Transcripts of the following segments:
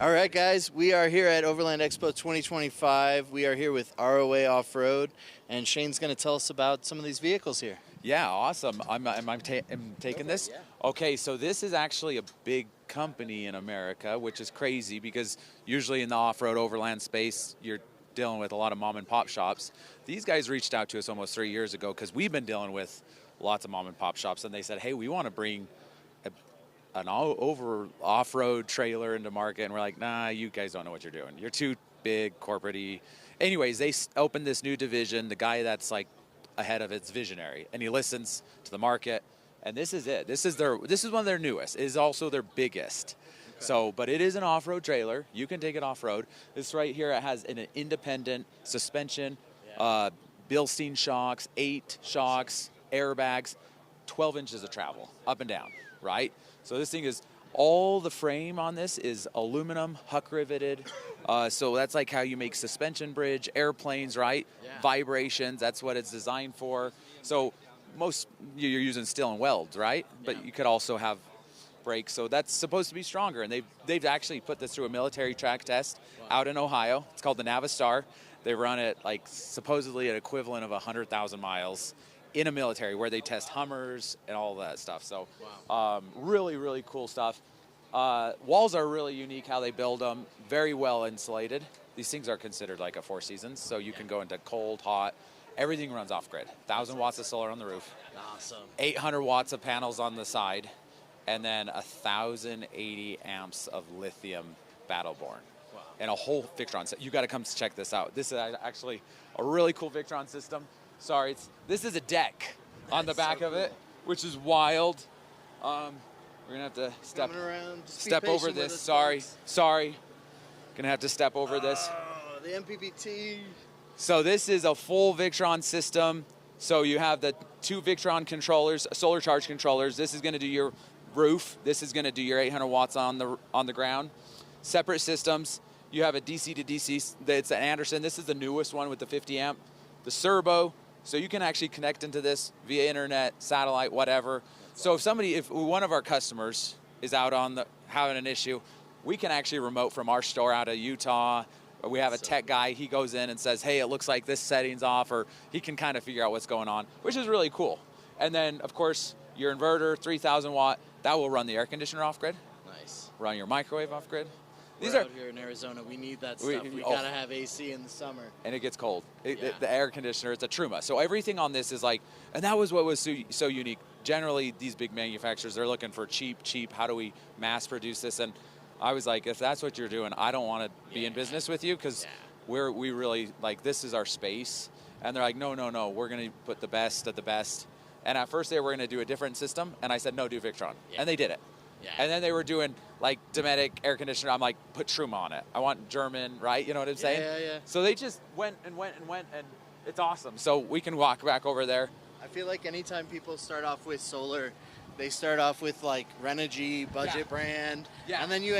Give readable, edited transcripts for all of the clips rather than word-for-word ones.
All right, guys, we are here at Overland Expo 2025. We are here with ROA Off-Road, and Shane's going to tell us about some of these vehicles here. Yeah, awesome. I'm taking this? Yeah. Okay, so this is actually a big company in America, which is crazy because usually in the off-road overland space, you're dealing with a lot of mom and pop shops. These guys reached out to us almost 3 years ago because we've been dealing with lots of mom and pop shops, and they said, hey, we want to bring an off-road trailer into market, and we're like, nah, you guys don't know what you're doing. You're too big, corporate-y. Anyways, they opened this new division. The guy that's like ahead of it's visionary, and he listens to the market, and this is it. This is one of their newest. It is also their biggest. Okay. So, but it is an off-road trailer. You can take it off-road. This right here, it has an independent suspension, Bilstein shocks, 8 shocks, airbags, 12 inches of travel, up and down, right? So this thing is, all the frame on this is aluminum, huck riveted. So that's like how you make suspension bridge, airplanes, right? Yeah. Vibrations, that's what it's designed for. So most, you're using steel and welds, right? Yeah. But you could also have brakes. So that's supposed to be stronger. And they've actually put this through a military track test out in Ohio. It's called the Navistar. They run it like supposedly an equivalent of 100,000 miles. In a military where they test Hummers and all that stuff. So really, really cool stuff. Walls are really unique how they build them. Very well insulated. These things are considered like a 4 seasons, so you can go into cold, hot. Everything runs off grid. 1,000 watts of solar on the roof. Awesome. 800 watts of panels on the side. And then 1,080 amps of lithium Battleborn. Wow. And a whole Victron set. You got to come check this out. This is actually a really cool Victron system. Sorry, this is a deck on the back of it, which is wild. We're gonna have to step over this. Sorry. Gonna have to step over this. The MPPT. So this is a full Victron system. So you have the 2 Victron controllers, solar charge controllers. This is gonna do your roof. This is gonna do your 800 watts on the ground. Separate systems. You have a DC to DC. It's an Anderson. This is the newest one with the 50 amp. The Serbo. So you can actually connect into this via internet, satellite, whatever. So if one of our customers is out on having an issue, we can actually remote from our store out of Utah. We have a tech guy, he goes in and says, hey, it looks like this setting's off, or he can kind of figure out what's going on, which is really cool. And then, of course, your inverter, 3,000 watt, that will run the air conditioner off grid. Nice. Run your microwave off grid. We're out here in Arizona. We need that stuff. We gotta have AC in the summer. And it gets cold. The air conditioner, it's a Truma. So everything on this is like, and that was what was so unique. Generally, these big manufacturers, they're looking for cheap. How do we mass produce this? And I was like, if that's what you're doing, I don't want to be in business with you because we really, like, this is our space. And they're like, no, we're going to put the best of the best. And at first they were going to do a different system. And I said, no, do Victron. Yeah. And they did it. Yeah. And then they were doing like Dometic air conditioner. I'm like, put Truma on it. I want German, right? You know what I'm saying? Yeah. So they just went, and it's awesome. So we can walk back over there. I feel like anytime people start off with solar, they start off with like Renogy, budget brand. Yeah. And then you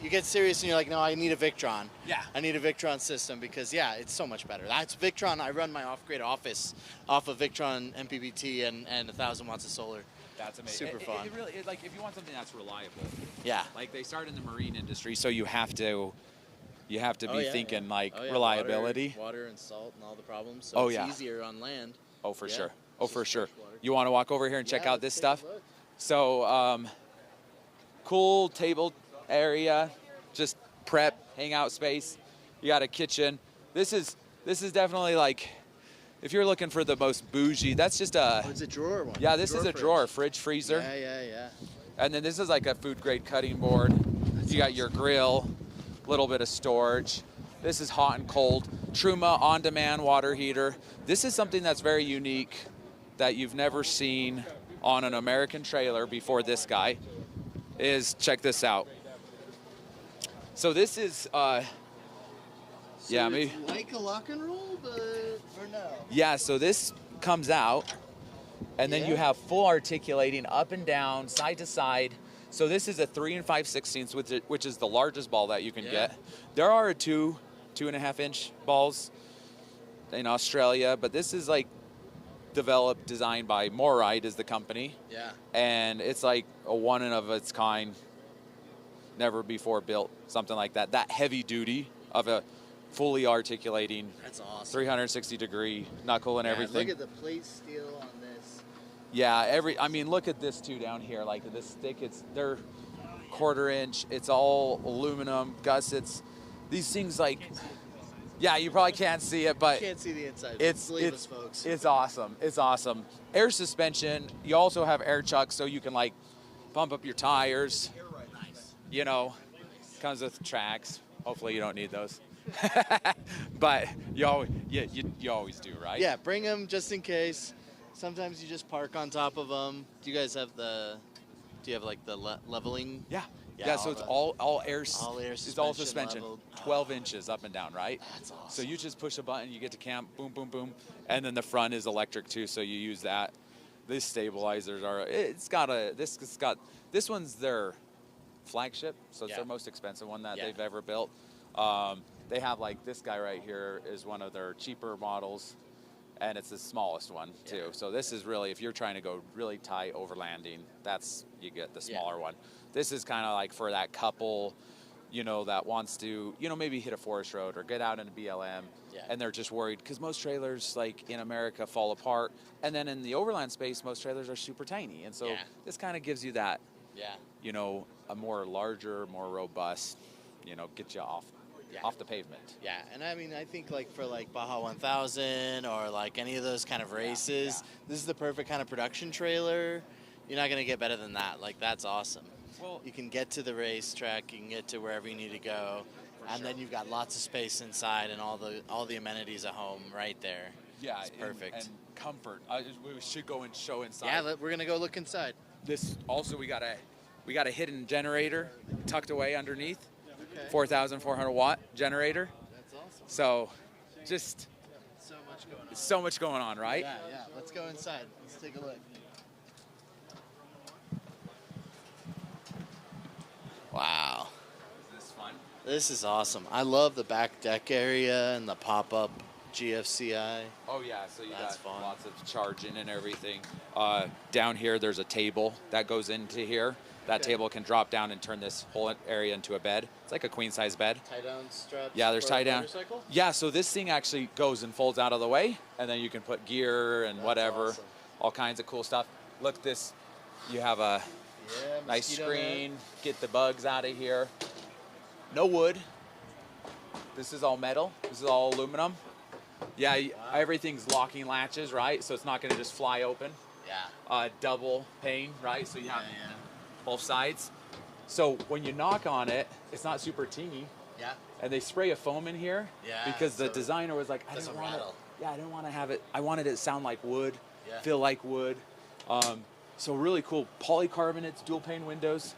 get serious and you're like, no, I need a Victron. Yeah. I need a Victron system because, it's so much better. That's Victron. I run my off-grid office off of Victron MPPT and 1,000 watts of solar. That's amazing. Super fun. It really, like, if you want something that's reliable. Yeah. Like, they start in the marine industry, so you have to be thinking reliability. Water and salt and all the problems. So it's easier on land. Oh, for sure. Oh, for sure. You want to walk over here and check out this stuff? So, cool table area, just prep, hangout space. You got a kitchen. This is definitely like, if you're looking for the most bougie, that's just it's a drawer one. Yeah, this is a drawer, fridge, freezer. Yeah. And then this is like a food grade cutting board. You got your grill, little bit of storage. This is hot and cold. Truma on-demand water heater. This is something that's very unique that you've never seen on an American trailer before this guy. Check this out. So this is it's like a lock and roll, but for no. Yeah, so this comes out, and then you have full articulating up and down, side to side. So this is a 3 5/16, which is the largest ball that you can get. There are 2.5 inch balls in Australia, but this is like designed by Moride is the company. Yeah. And it's like a one of its kind never before built something like that. That heavy duty of a fully articulating, that's awesome. 360 degree knuckle and everything. Look at the plate steel on this. Yeah, I mean, look at this too down here. Like this stick, they're 1/4 inch. It's all aluminum gussets. These things, like, yeah, you probably can't see it, but you can't see the inside. It's folks. It's awesome. It's awesome. Air suspension. You also have air chucks, so you can like pump up your tires. You know, comes with tracks. Hopefully, you don't need those. But you always do, right? Yeah, bring them just in case. Sometimes you just park on top of them. Do you guys have the? Do you have like the leveling? Yeah. So it's all air. All air. It's all suspension. Leveled. 12 inches up and down, right? That's awesome. So you just push a button, you get to camp. Boom, boom, boom, and then the front is electric too. So you use that. These stabilizers are. This one's their flagship. So it's their most expensive one that they've ever built. They have like this guy right here is one of their cheaper models, and it's the smallest one too. So this is really, if you're trying to go really tight overlanding, you get the smaller one. This is kind of like for that couple, you know, that wants to, you know, maybe hit a forest road or get out in a BLM, and they're just worried because most trailers like in America fall apart, and then in the overland space, most trailers are super tiny, and so this kind of gives you that, you know, a more larger, more robust, you know, get you off the pavement. Yeah, and I mean, I think like for like Baja 1000 or like any of those kind of races, this is the perfect kind of production trailer. You're not gonna get better than that. Like, that's awesome. Well, you can get to the racetrack, you can get to wherever you need to go, and then you've got lots of space inside and all the amenities at home right there. Yeah, it's perfect. And comfort. We should go and show inside. Yeah, we're gonna go look inside. This also, we got a hidden generator tucked away underneath. Okay. 4,400 watt generator. That's awesome. So, just so much going on, right? Yeah. Let's go inside. Let's take a look. Wow. Is this fun? This is awesome. I love the back deck area and the pop-up GFCI. Oh yeah, so That's got fun. lots of charging and everything. Down here, there's a table that goes into here. That table can drop down and turn this whole area into a bed. It's like a queen-size bed. Tie-down straps. Yeah, there's for tie-down. Motorcycle? Yeah, so this thing actually goes and folds out of the way, and then you can put gear and whatever, awesome. all kinds of cool stuff. Look, you have a nice mosquito screen. net. Get the bugs out of here. No wood. This is all metal. This is all aluminum. Yeah, everything's locking latches, right? So it's not going to just fly open. Yeah. Double pane, right? So you have both sides. So when you knock on it, it's not super tingy. Yeah. And they spray a foam in here because the designer was like, I didn't want to have it. I wanted it to sound like wood, feel like wood. So really cool polycarbonates, dual pane windows.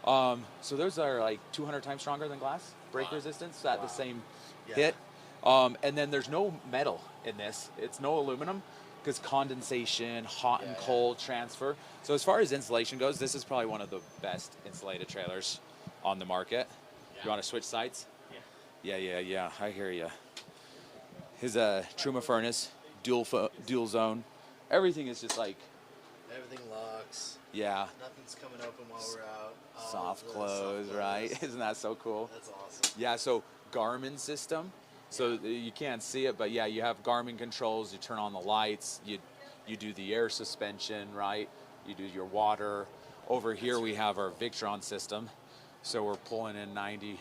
So those are like 200 times stronger than glass, break resistance at the same hit. And then there's no metal in this. It's no aluminum because condensation, hot and cold transfer. So as far as insulation goes, this is probably one of the best insulated trailers on the market. You want to switch sides? Yeah. I hear you. His Truma furnace, dual zone. Everything is just like. Everything locks. Yeah. Nothing's coming open while we're out. Soft close, right? Isn't that so cool? That's awesome. Yeah, so Garmin system. So you can't see it, but yeah, you have Garmin controls. You turn on the lights. You do the air suspension, right? You do your water. Over here we have our Victron system. So we're pulling in 90%.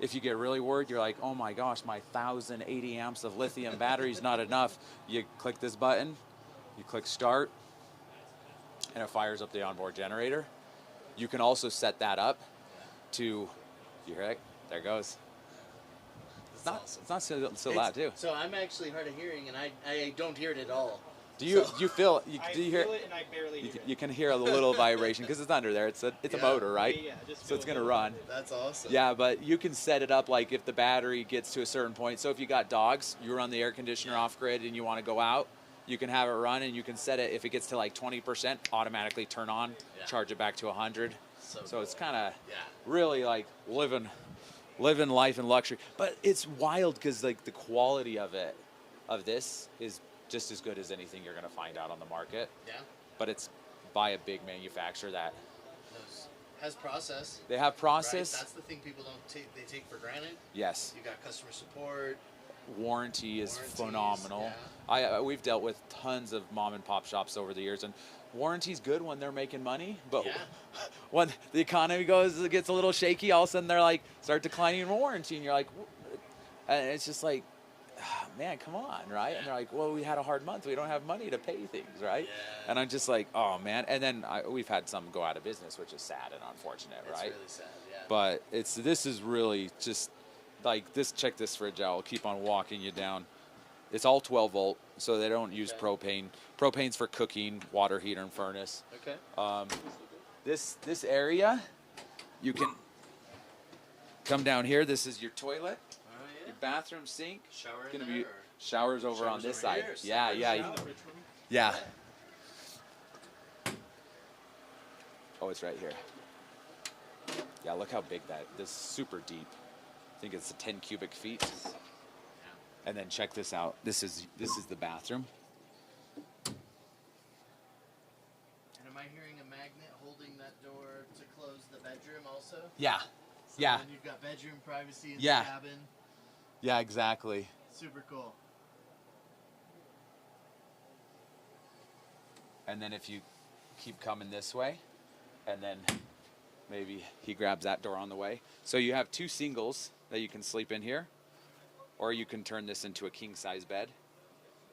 If you get really worried, you're like, oh my gosh, my 1,080 amps of lithium battery is not enough. You click this button, you click start, and it fires up the onboard generator. You can also set that up to, you hear it? There it goes. It's not so loud too. So I'm actually hard of hearing, and I don't hear it at all. Do you feel? Do you hear? Feel it and I barely hear it. You can hear a little vibration because it's under there. It's a motor, right? Yeah, so it's gonna run. That's awesome. Yeah, but you can set it up like if the battery gets to a certain point. So if you got dogs, you run the air conditioner off grid and you want to go out, you can have it run and you can set it if it gets to like 20%, automatically turn on, charge it back to 100. So it's kind of really like living life in luxury. But it's wild because like the quality of this is just as good as anything you're going to find out on the market. Yeah. But it's by a big manufacturer that Has process. They have process. Right? That's the thing people don't take for granted. Yes. You got customer support. Warranty is phenomenal. Yeah. We've dealt with tons of mom and pop shops over the years, and warranty's good when they're making money, but when the economy gets a little shaky, all of a sudden they're like start declining warranty, and you're like, and it's just like, oh, man, come on, right? And they're like, well, we had a hard month, we don't have money to pay things, right? And I'm just like, oh man. And then we've had some go out of business, which is sad and unfortunate, right? It's really sad, yeah. But this is really just like this. Check this fridge out. I'll keep on walking you down. It's all 12 volt, so they don't use propane. Propane's for cooking, water heater, and furnace. Okay. This area, you can come down here. This is your toilet, your bathroom sink. Shower in there, be showers over on this side. Here, yeah. Oh, it's right here. Yeah, look how big this is super deep. I think it's 10 cubic feet. And then check this out. This is the bathroom. And am I hearing a magnet holding that door to close the bedroom also? Yeah. So yeah. Then you've got bedroom privacy in the cabin. Yeah, exactly. Super cool. And then if you keep coming this way, and then maybe he grabs that door on the way. So you have 2 singles that you can sleep in here. Or you can turn this into a king-size bed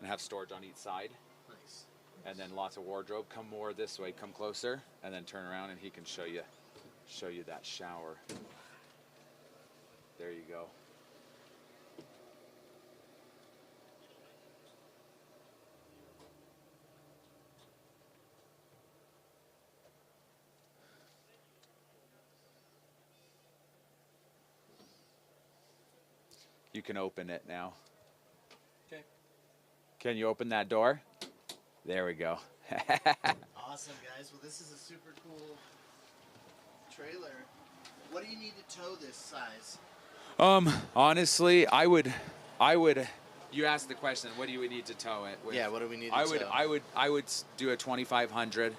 and have storage on each side. Nice. And then lots of wardrobe. Come more this way. Come closer, and then turn around, and he can show you that shower. There you go. You can open it now. Okay. Can you open that door? There we go. Awesome, guys. Well, this is a super cool trailer. What do you need to tow this size? Honestly, I would. You asked the question. What do you need to tow it with? Yeah. What do we need to tow? I would do a 2500.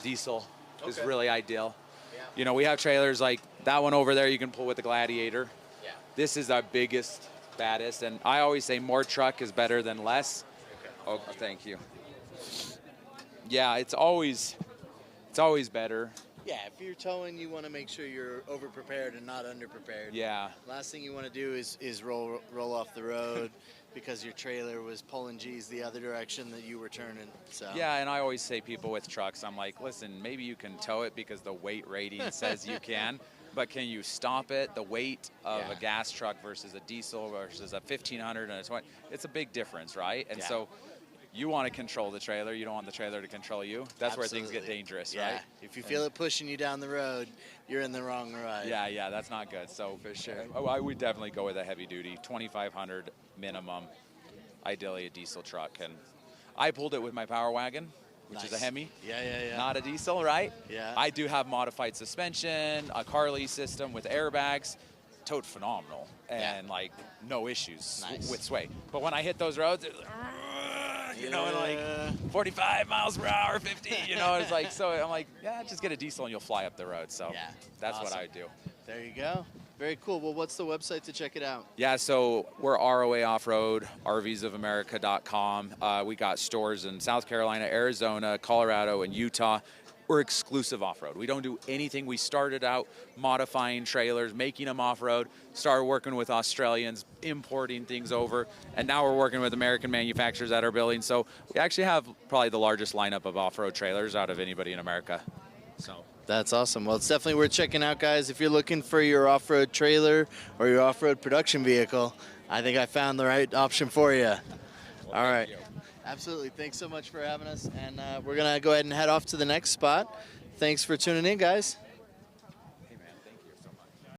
Diesel is really ideal. Yeah. You know, we have trailers like that one over there. You can pull with the Gladiator. This is our biggest, baddest, and I always say more truck is better than less. Okay. Oh, thank you. Yeah, it's always better. Yeah, if you're towing, you want to make sure you're over-prepared and not under-prepared. Yeah. Last thing you want to do is roll off the road because your trailer was pulling G's the other direction that you were turning. So. Yeah, and I always say people with trucks, I'm like, listen, maybe you can tow it because the weight rating says you can. But can you stop it? The weight of a gas truck versus a diesel versus a 1500 and a 20, it's a big difference, right? And so you want to control the trailer. You don't want the trailer to control you. That's where things get dangerous, right? If you feel it pushing you down the road, you're in the wrong ride. Yeah, that's not good. So for sure, I would definitely go with a heavy duty, 2500 minimum, ideally a diesel truck. And I pulled it with my Power Wagon, which is a Hemi. Yeah. Not a diesel, right? Yeah. I do have modified suspension, a Carly system with airbags. Towed phenomenal. And like no issues with sway. But when I hit those roads, it's you know, like 45 miles per hour, 50, you know, it's like, so I'm like, yeah, just get a diesel and you'll fly up the road. So that's what I do. There you go. Very cool. Well, what's the website to check it out? Yeah, so we're ROA Off-Road, RVsofAmerica.com. We got stores in South Carolina, Arizona, Colorado, and Utah. We're exclusive off-road. We don't do anything. We started out modifying trailers, making them off-road, started working with Australians, importing things over, and now we're working with American manufacturers that are building. So we actually have probably the largest lineup of off-road trailers out of anybody in America. So. That's awesome. Well, it's definitely worth checking out, guys. If you're looking for your off-road trailer or your off-road production vehicle, I think I found the right option for you. All right. Absolutely. Thanks so much for having us. And we're going to go ahead and head off to the next spot. Thanks for tuning in, guys.